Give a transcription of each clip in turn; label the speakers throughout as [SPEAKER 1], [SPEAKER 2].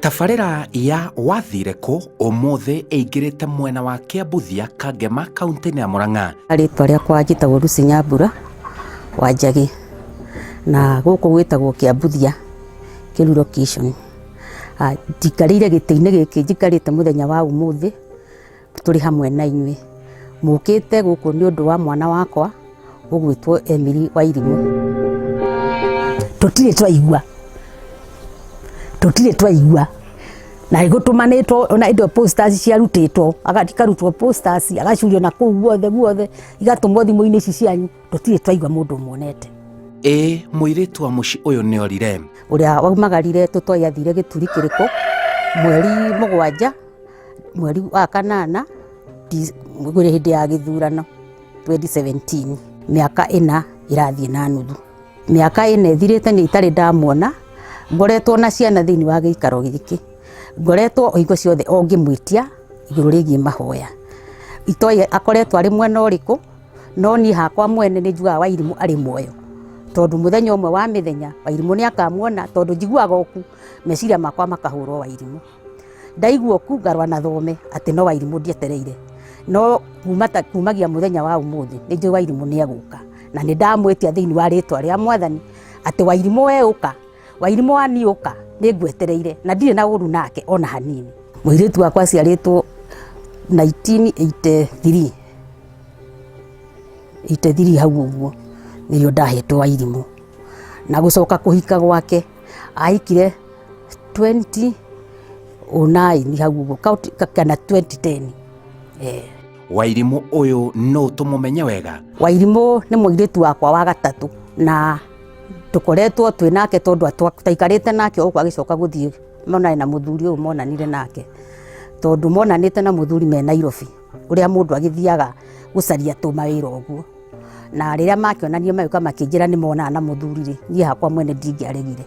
[SPEAKER 1] Tabarĩra ya wathire kũ ũmũthĩ ĩingĩrĩte mwena wa Kĩambuthia Kangema kaunti-inĩ ya Murang'a.
[SPEAKER 2] Rĩtwa rĩakwa njĩtagwo Lucy Nyambura Wanjagi na gũkũ gwĩtagwo Kĩambuthia Kĩru location. Njikarĩire gĩtĩ-inĩ gĩkĩ njikarĩte mũthenya wa ũmũthĩ tũrĩ hamwe na inyuĩ. Mũkĩte gũkũ nĩ ũndũ wa mwana wakwa ũgwĩtwo Emily Wairimu. Tũtirĩ twaigua na gũtũmanĩtwo ona indo posters ciarutĩtwo agakarutwo posters agacurio na kũu guothe igatũmwo thimũ-inĩ ici cianyu. Tũtirĩ twaigua mũndũ muonete.
[SPEAKER 1] Mũirĩtu wa mũciĩ ũyũ nĩ orire.
[SPEAKER 2] Ũrĩa waumagarire tũtoi athire Gĩturi kĩrĩkũ mweri 7 mweri wa kanana hĩndĩ ya gĩthurano 2017. Mĩaka 4 irathiĩ na nuthu. Mĩaka 4 ĩthirĩte nĩ itarĩ ndamuona. Ngoretwo na ciana thĩinĩ wa gĩikaro gĩkĩ. Ngoretwo hingo ciothe ngĩmwĩtia igũrũ rĩgiĩ mahoya. Itoi akoretwo arĩ mwena ũrĩkũ, no niĩ hakwa mwene nĩ njugaga Wairimu arĩ muoyo. Tondũ mũthenya ũmwe wa mĩthenya Wairimu nĩ akamuona, tondũ njiguaga oku meciria makwa makahũrwo Wairimu. Ndaigua oku ngarwa na thome atĩ no Wairimu ndietereire. No kumagia mũthenya wa ũmũthĩ nĩ njũĩ Wairimu nĩ egũka. Na nĩ ndamwĩtia thĩinĩ wa rĩtwa rĩa Mwathani atĩ Wairimu we ũka. Wairimu wani ũka nĩ ngwetereire na ndirĩ na ũru nake ona hanini. Mũirĩtu wakwa aciarĩtwo 1983. 83 hau ũguo nĩrĩo ndahetwo Wairimu. Na gũcoka kũhika gwake ahikire 2009 hau ũguo kana 2010.
[SPEAKER 1] Wairimu ũyũ no tũmũmenye wega.
[SPEAKER 2] Wairimu nĩ mũirĩtu wakwa wa gatatũ na tukoretwo twĩ nake tondũ taikarĩte nake ũguo agĩcoka gũthiĩ monane na mũthuri ũyũ monanire nake. Tondũ monanĩte na mũthuri me Nairobi ũrĩa mũndũ agĩthiaga gũcaria tũmawĩra ũguo. Na rĩrĩa makĩonanio magĩũka makĩnjĩra nĩ monana na mũthuri rĩ, niĩ hakwa mwene ndingĩaregire.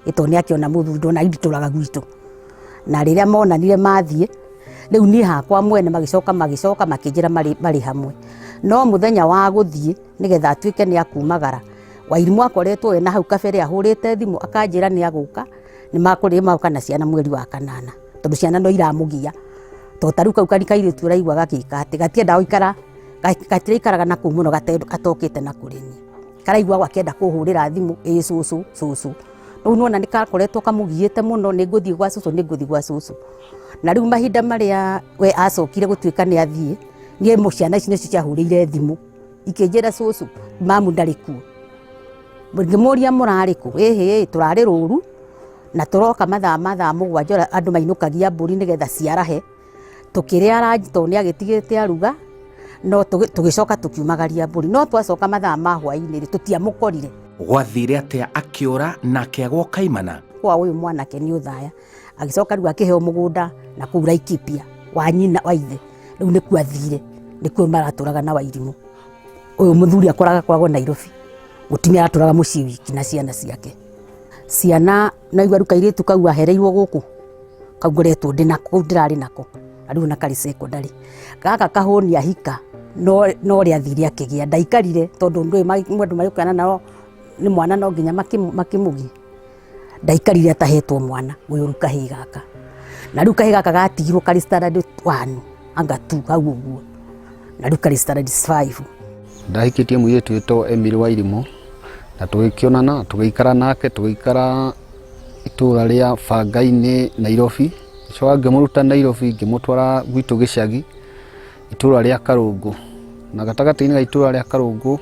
[SPEAKER 2] Tondũ nĩ akĩona mũthuri ndona nditũraga gwitũ. Na rĩrĩa monanire mathiĩ rĩu niĩ hakwa mwene magĩcoka makĩnjĩra marĩ hamwe. No mũthenya wa gũthiĩ nĩgetha atuĩke nĩ akumagara, Wairimu akoretwo we na hau kabere ahũrĩte thimũ akanjĩra nĩ agũka, nĩ makũrĩ maũka na ciana mweri wa kanana. Tondũ ciana no iramũgia. Tondũ tarĩu kau kairĩtu ũraigua gagĩka atĩ gatiendaga gũikara, gatiraikaraga na kũu mũno gatokĩte na kũrĩ niĩ. Karaigua gakĩenda kũhũrĩra thimũ cũcũ. Rĩu nona nĩ kakoretwo kamũgiĩte mũno, nĩ ngũthiĩ gwa cũcũ. Na rĩu mahinda marĩa we acokire gũtuĩka nĩ athiĩ, niĩ ciana ici nĩcio ciahũrĩire thimũ ikĩnjĩra cũcũ mamu ndarĩ kuo. Ngĩmũria mũrarĩ kũ? Tũrarĩ rũru na tũroka mathaa 7 andũ mainũkagia mbũri nĩgetha ciarahe. Tũkĩrĩa ranji tondũ nĩ agĩtigĩte aruga, no tũgĩcoka tũkiumagaria mbũri. No twacoka mathaa ma hwaĩ-inĩ tũtiamũkorire.
[SPEAKER 1] Gwathire atĩa akĩũra nake agwo kaimana?
[SPEAKER 2] Kwa ũyũ mwanake nĩ ũthaya. Agĩcoka rĩu akĩheo mũgũnda na kũu Laikipia wa nyina wa ithe. Rĩu nĩkuo athire, nĩkuo maratũraga na Wairimu. Ũyũ mũthuri akoragwo Nairobi. Mũtumia aratũraga mũciĩ wiki na ciana ciake. Ciana naigua rĩu kairĩtu kau ahereirwo gũkũ. Kau ngoretwo ndĩnako, ndĩrarĩ nako. Rĩu na karĩ secondary. Gaka kahũni ahika no rĩa athire akĩgĩa. Ndaikarire tondũ mũndũ magĩũkana nao nĩ mwana no nginya makĩmũgi. Ndaikarire atahetwo mwana mũyũru kahĩ gaka. Na rĩu kahĩ gaka gatigirwo karĩ standard 1 anga 2 hau ũguo. Na rĩu karĩ standard 5.
[SPEAKER 3] Ndahikĩtie mũirĩtu wĩtwo Emily Wairimu na tũgĩkĩonana tũgĩikara nake tũgĩikara itũũra rĩa Bangai-inĩ Nairobi. Coka ngĩmũruta Nairobi ngĩmũtwara gwitũ gĩcagi itũũra rĩa Karũngũ. Na gatagatĩ-inĩ ga itũũra rĩa Karũngũ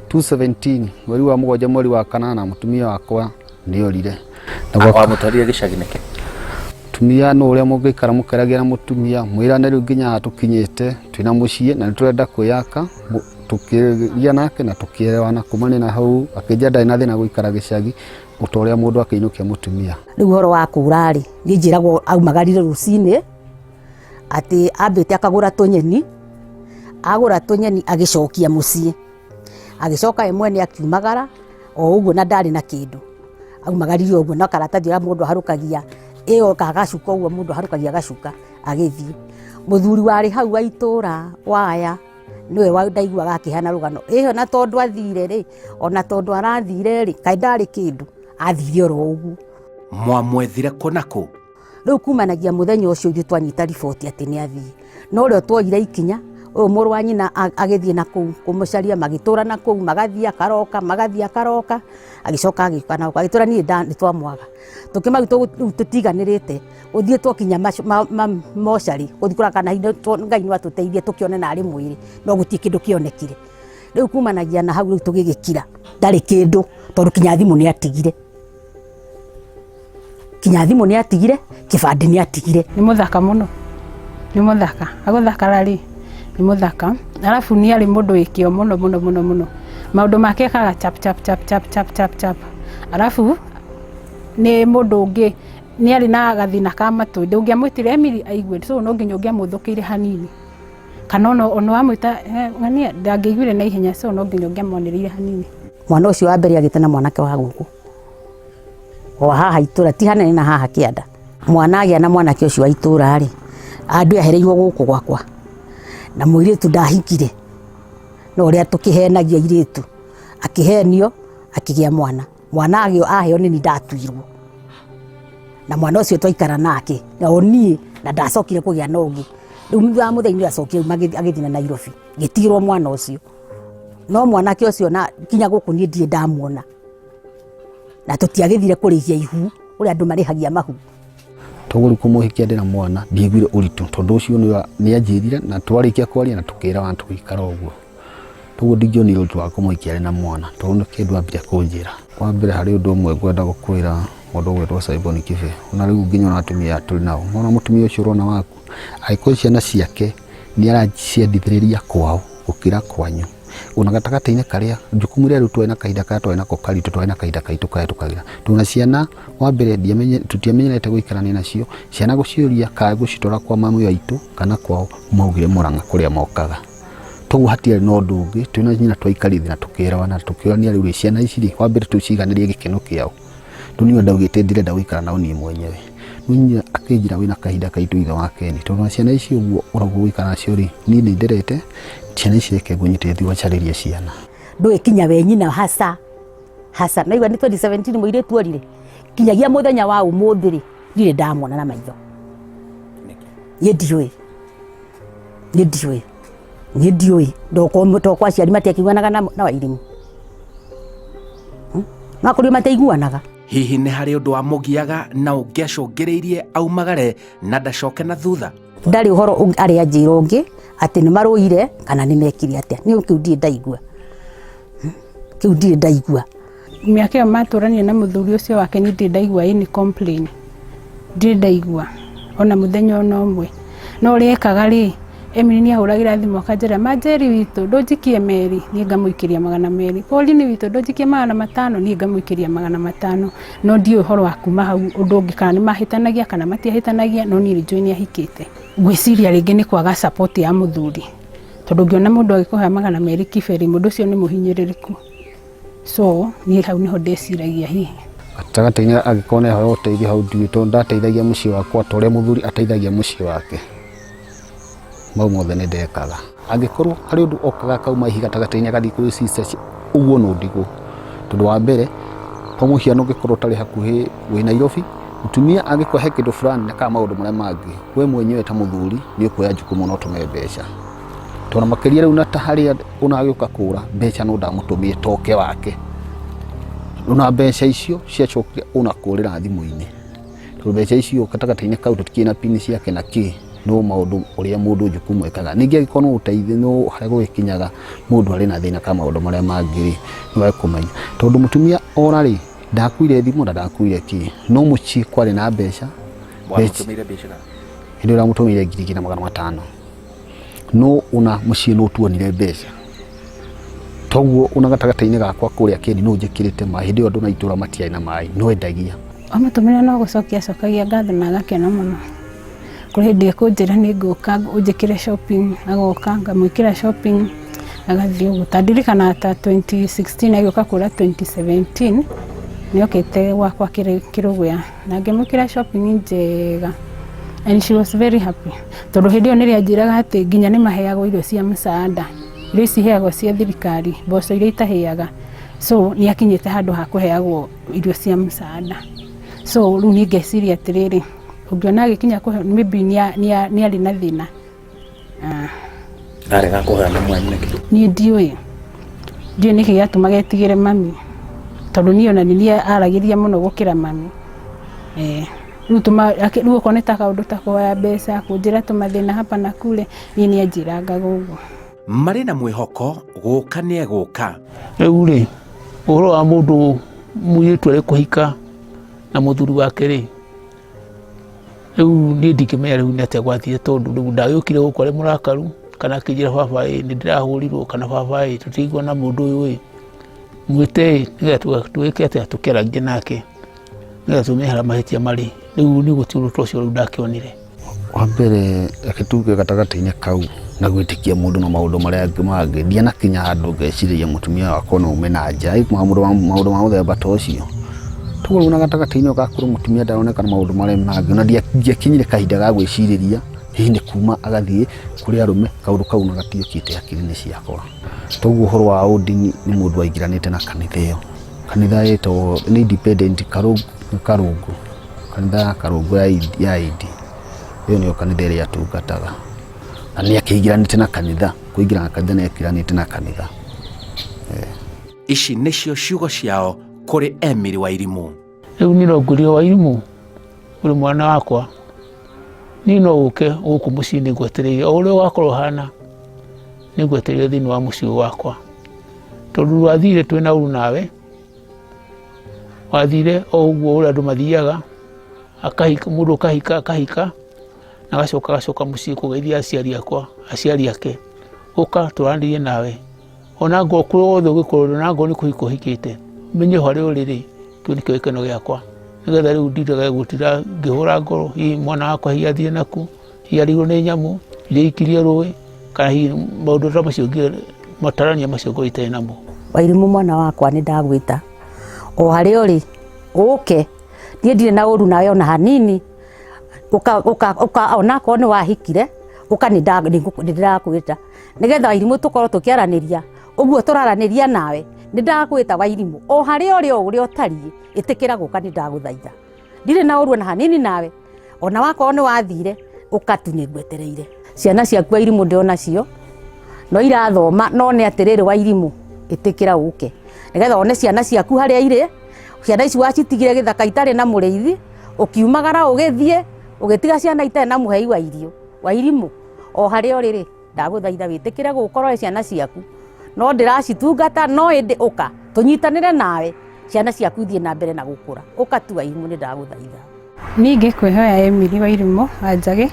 [SPEAKER 3] 2017 mweri wa 7 mweri wa kanana mũtumia wakwa nĩ orire.
[SPEAKER 1] Wamũtwarire gĩcagi nĩkĩ?
[SPEAKER 3] Mũtumia no ũrĩa mũngĩikara mũkeragia na mũtumia mwĩrane rĩu nginya tũkinyĩte twĩna mũciĩ na nĩtũrenda kwĩyaka. Tukĩgia nake na tukĩerewana kumania na hau akĩnjĩra ndarĩ na thĩna gũikara gĩcagi ũta ũrĩa mũndũ akĩinũkia mũtumia.
[SPEAKER 2] Rĩu ũhoro wa kũũra rĩ, niĩ njĩragwo aumagarire rũcinĩ atĩ ambĩte akagũra tũnyeni, agũra tũnyeni agĩcokia mũciĩ. Agĩcoka we mwene akiumagara o ũguo na ndarĩ na kĩndũ. Aumagarire ũguo na karatathi ũrĩa mũndũ aharũkagia ĩyo kagacuka ũguo mũndũ aharũkagia gacuka agĩthiĩ. Mũthuri warĩ hau wa itũũra waya niwe ndaiguaga akĩhana rũgano. Na tondũ athire rĩ, ona tondũ arathire rĩ, kaĩ ndarĩ kĩndũ athire oro ũguo.
[SPEAKER 1] Mwamwethire kũ na kũ?
[SPEAKER 2] riu kumanagia muthenya ucio ithu twanyita riboti ati ni athii no rio twoire ikinya uyu muru wa nyina agithie na kuu kumucaria magitura na kuu magathia karoka agicoka agikana agitura ni twamwaga tukimau tutiganirite uthie twakinya mochari uthikura kana ngai no atuteithie tukione na ari mwiri no gutie kindu kionekire riu kumanagia na hau riu tugigikira ndari kindu tondu kinya thimu ni atigire kibandi ni atigire
[SPEAKER 4] ni muthaka muno ni muthaka aguthakara ri ni muthaka alafu ni ari mundu wikio muno maundu make kaga chap alafu ni mundu ungi ni ari na gathina ka matu ndungiamwitire Emily aigwe so no nginya ungiamuthukire hanini kana ono amwita ngania ndangiguire na ihenya so no nginya ungiamonirire hanini
[SPEAKER 2] mwana ucio wa mbere agite na mwanake wa guku o haha itura ti hanene na haha kianda mwana agia na mwanake ucio wa itura ari andu ahereirwo guku gwakwa na muiritu ndahikire no uria tukihenagia iritu akihenio akigia mwana agio aheo ni ndatuirwo na mwana ucio twaikara nake na oni na ndacokire kugia na ungi riu mutha muthenya acokire agithina na Nairobi gitirwo mwana ucio no mwanake ucio na kinya guku ni ndie ndamuona na tutiagithire kurihia ihu uria andu marihagia mahu
[SPEAKER 3] tuguru kumuhikia ndina mwana ndiiguire uritu tondu ucio ni anjirire na twarikia kwaria na tukira wantu gwikara uguo tugu ndingioni uritu wa kumuhikia na mwana tondu kindu ambire kunjira kwa mbere hari undu umwe ngwenda gukwira mundu gwetwo Simon Kibe ona riu nginya na atumia tuli nao mwana mutumia ucio rona waku aiko ciana ciake ni araciendithiriria kwao gukira kwanyu una gatagataine karia jukumu ria rutwa na kaida katwa na kokari tutwa na kaida kaitu kaya tukagira tuna ciana wa mbere ndiamenye tutiamenyete guikarania nacio ciana guciuria ka gucitora kwa mamu yaitu kana kwao maugire Murang'a kuria mokaga tugu hatire no ndungi twina nyina twaikarithi na tukira wana tukirania riu ciana ici wa mbere tuciganirie gikeno kiao tunio ndaugite ndirenda guikara nao ni mwenyewe nunya akinjira wina kahinda kaitu itho wake ni tondu ciana ici uguo uragu guikara nacio ri ni ndirete ciana ici reke gunyite thi wacharirie ciana
[SPEAKER 2] ndui kinya we nyina hasa na iwa ni 2017 muire tuorire kinyagia muthenya wa umuthi ri ndire ndamona na maitho ndioi ndoko kwa ciari matiakiguanaga na wairimu makuri mateiguanaga
[SPEAKER 1] hihi ni hari undu wa mugiaga na ungiacungiriirie aumagare na ndacoke na thutha
[SPEAKER 2] ndari uhoro ari anjira ungi ati ni maruire kana ni mekire atia ni kiu ndie ndaigua
[SPEAKER 4] miaka maturania na muthuri ucio wake ni ndie ndaigua ini complain ndie ndaigua ona muthenya ona umwe no riekaga ri Emily ni ahuragira thimu akanjira Majeri witu ndujikie Meri ni ngamuikiria 200 Pauline witu ndujikie 500 ni ngamuikiria 500 no ndio horo wa kuma hau undu ungi kana ni mahitanagia kana matiahitanagia no ni join ahikite gwiciria ringi ni kwaga support ya muthuri tondu ngiona mundu agikuha 200 kiberi mundu ucio ni muhinyiririku so ni hau niho ndeciragia hihi
[SPEAKER 3] atagataine agikona ho uteithia hau ndito ndateithagia mucii wakwa tore muthuri ateithagia mucii wake mau mothe ni ndekaga angikorwo hari undu okaga kauma ihiga gatagataine gathi kuri sister uguo no ndigo tondu wa mbere kwa muhiano ngikorwo tari hakuhi wi Nairobi mutumia angikwahe kindu fulani na kama maundu maria mangi we mwenyewe ta muthuri ni ukuya jukumu no tume mbeca tona makiria riu na ta hari unagiuka kura mbeca no ndamutumie toke wake una mbeca icio ciacokire unakurira thimu-ini tondu mbeca icio gatagataine kau tutikina pini ciake na ki no maundu uria mundu jukumu ekaga ningi agikono uteithio no hari gukinyaga mundu ari na thina kama maundu maria mangiri ni wa kumenya tondu mutumia orari ndakuire thimu na ndakuire ki no muchi kwari na mbeca
[SPEAKER 1] mutumire mbeca
[SPEAKER 3] ndio ra mutumire 500 no una muci no tuonire mbeca toguo una gatagataine gakwa kuria keni no njikirite mahindi andu na itura matiai na mai no endagia
[SPEAKER 4] amatumire no gucokia cokagia ngatho na gakena muno kuri ndi kunjira ni nguka unjikire shopping agoka ngamwikira shopping agathio gutandirikana ta 2016 agioka kura 2017 niokete wakwa kirugya na ngemwikira shopping njega and she was very happy tondu hindi oni rianjiraga ati nginya ni maheago irio cia msaada irio ciheagwo cia thirikari mboco iria itaheaga so ni akinyite handu ha kuheagwo irio cia msaada so riu ni ngeciria atiriri ungiona agikinya kuhe maybe ni ari na thina
[SPEAKER 1] arega kuheana mwana niki
[SPEAKER 4] ni ndiwe niki giatuma getigire mami tondu ni ona ni aragiria muno gukira mami riu ukoneta kaundu ta kuoya mbeca kunjira tumathina hapa na kule ni anjiranga guguo
[SPEAKER 1] marĩ na mwĩhoko gũka nĩ egũka.
[SPEAKER 5] Rĩu rĩ ũhoro wa mũndũ mũirĩtu arĩ kũhika na mũthuri wake rĩ, rĩu niĩ ndingĩmenya rĩu nĩ atĩa gwathiĩ tondũ rĩu ndagĩũkire gũkũ arĩ mũrakaru kana akĩnjĩra baba nĩ ndĩrahũrirwo kana baba tũtigua na mũndũ ũyũ mwĩte nĩgetha twĩke atĩa tũkĩarangie nake nĩgetha tũmehera mahĩtia marĩ rĩu nĩ gũtiũndũ ta ũcio rĩu ndakĩonire.
[SPEAKER 3] Wa mbere reke tuge gatagatĩ-inĩ kau na gwĩtĩkia mũndũ na maũndũ marĩa mangĩ ndianakinya handũ ngeciria mũtumia wakwa no ume na nja maũndũ ma mũthemba ta ũcio. Tũgũrũ na gatagatĩ-inĩ ũgakorwo mũtumia ndaronekana maũndũ marĩa mangĩ na ndiakinyire kahinda ga gwĩcirĩria hihi nĩ kuma agathiĩ kũrĩ arũme kaũndũ kau na gatiũkĩte hakiri-inĩ ciakwa. Toguo ũhoro wa ũndini nĩ mũndũ aingĩranĩte na kanitha ĩyo. Kanitha ĩtagwo nĩ Independent Karũngũ, kanitha ya Karũngũ ya Idi. Ĩyo nĩyo kanitha ĩrĩa atungataga na nĩ akĩingĩranĩte na kanitha, kũingĩra na kanitha nĩ akĩingĩranĩte na kanitha.
[SPEAKER 1] Ici nĩcio ciugo ciao kũrĩ Emily Wairimu.
[SPEAKER 5] Rĩu niĩ no ngũrie Wairimu ũrĩ mwana wakwa niĩ no ũke gũkũ mũciĩ nĩ ngwetereire o ũrĩa ũgakorwo hana nĩ ngwetereire thĩinĩ wa mũciĩ wakwa tondũ wathire twĩna ũru nawe, wathire o ũguo ũrĩa andũ mathiaga akahika mũndũ akahika na agacoka mũciĩ kũgeithia aciari ake ũka tũranĩrie nawe ona ngo kũrĩ wothe ũgĩkorwo na ngo nĩ kũhika ũhikĩte menye harĩa ũrĩ kĩu nĩkĩo gĩkeno gĩakwa nĩgetha rĩu ndindaga gũtira ngĩhũra ngoro hihi mwana wakwa hihi athire naku hihi arĩirwo nĩ nyamũ iria ikirie rũĩ kana hihi maũndũ ta macio matarania macio ngoro itarĩ namo.
[SPEAKER 2] Wairimu mwana wakwa nĩ ndagwĩta o harĩa ũrĩ ũke niĩ ndirĩ na ũru nawe ona hanini ũka onakorwo nĩ wahikire ũka nĩ ndĩrakwĩta nĩgetha Wairimu tũkorwo tũkĩaranĩria ũguo tũraranĩria nawe nĩ ndakwĩta Wairimu o harĩa ũrĩ o ũrĩa ũtariĩ ĩtĩkĩra gũka nĩ ndagũthaitha ndirĩ na ũru ona hanini nawe ona wakorwo nĩ wathire ũka tu nĩ ngwetereire. Ciana ciaku Wairimu ndĩonacio no irathoma no nĩ atĩrĩrĩ Wairimu ĩtĩkĩra ũke nĩgetha one ciana ciaku harĩa irĩ, ciana ici wacitigire gĩthaka itarĩ na mũrĩithi ũkiumagara ũgĩthiĩ ũgĩtiga ciana itarĩ na mũhei wa irio. Wairimu o harĩa ũrĩ ndagũthaitha wĩtĩkĩre gũkorwo ciana ciaku no ndĩracitungata no ĩndĩ ũka tũnyitanĩre nawe ciana ciaku ithiĩ na mbere na gũkũra ũka tu Wairimu nĩ ndagũthaitha.
[SPEAKER 4] Ningĩ kwĩhoya Emily Wairimu anjage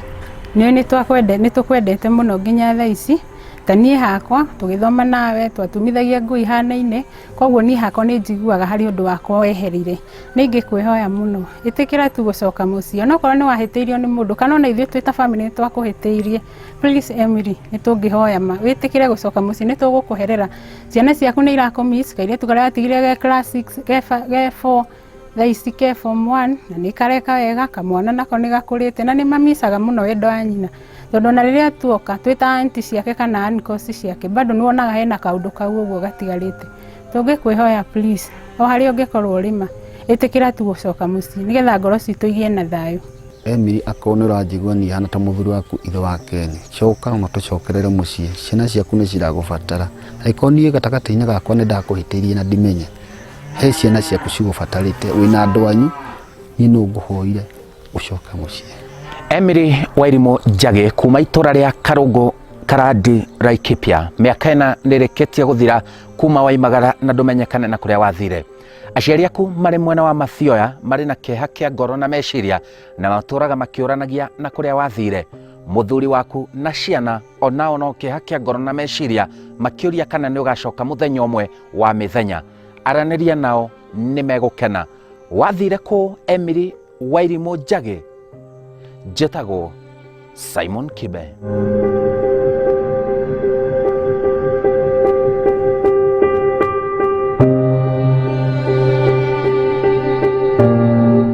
[SPEAKER 4] nĩ tũkwendete mũno nginya thaa ici ta niĩ hakwa tũgĩthoma nawe twatumithagia ngui hanaine koguo niĩ hakwa nĩ njiguaga harĩ ũndũ wakwa wehereire. Ningĩ kwĩhoya mũno ĩtĩkĩra tu gũcoka mũciĩ onakorwo nĩ wahĩtĩirio nĩ mũndũ kana ona ithuĩ twĩ ta family nĩ twakũhĩtĩirie please Emily nĩ tũngĩhoya wĩtĩkĩre gũcoka mũciĩ nĩ tũgũkũherera. Ciana ciaku nĩ irakomiss kairĩtu karĩa gatigire ge class 6 ge 4 thaa ici ke form 1 na nĩ kareka wega kamwana nako nĩ gakũrĩte na nĩ mamicaga mũno wendo wa nyina tondũ na rĩrĩa tuoka twĩ ta aunti ciake kana uncles ciake bado nĩ wonaga hena kaũndũ kau ũguo gatigarĩte. Tũngĩkwĩhoya please o harĩa ũngĩkorwo ũrĩma ĩtĩkĩra tu gũcoka mũciĩ nĩgetha ngoro citũ igĩe na thayũ.
[SPEAKER 3] Emily akorwo nĩ ũranjigua niĩ hana ta mũthuri waku ithe wa Keni coka na tũcokerere mũciĩ ciana ciaku nĩ ciragũbatara angĩkorwo niĩ gatagatĩ-inĩ gakwa nĩ ndakũhĩtĩirie na ndimenye he ciana ciaku cigũbatarĩte wĩna andũ anyu niĩ no ngũhoire ũcoke mũciĩ.
[SPEAKER 1] Emily Wairimu Njage kuma itũra rĩa Karũngũ Karandi Laikipia mĩaka ĩna nĩrĩkĩtie gũthira kuma waimagara na ndũmenyekane na kũrĩa wathire. Aciari aku marĩ mwena wa Mathioya marĩ na kĩeha kĩa ngoro na meciria na matũraga makĩũranagia na kũrĩa wathire. Mũthuri waku na ciana onao no kĩeha kĩa ngoro na meciria makĩũria kana nĩ ũgacoka mũthenya ũmwe wa mĩthenya. Aranĩria nao nĩ megũkena. Wathire kũ Emily Wairimu Njage? Njĩtagwo Simon Kibe.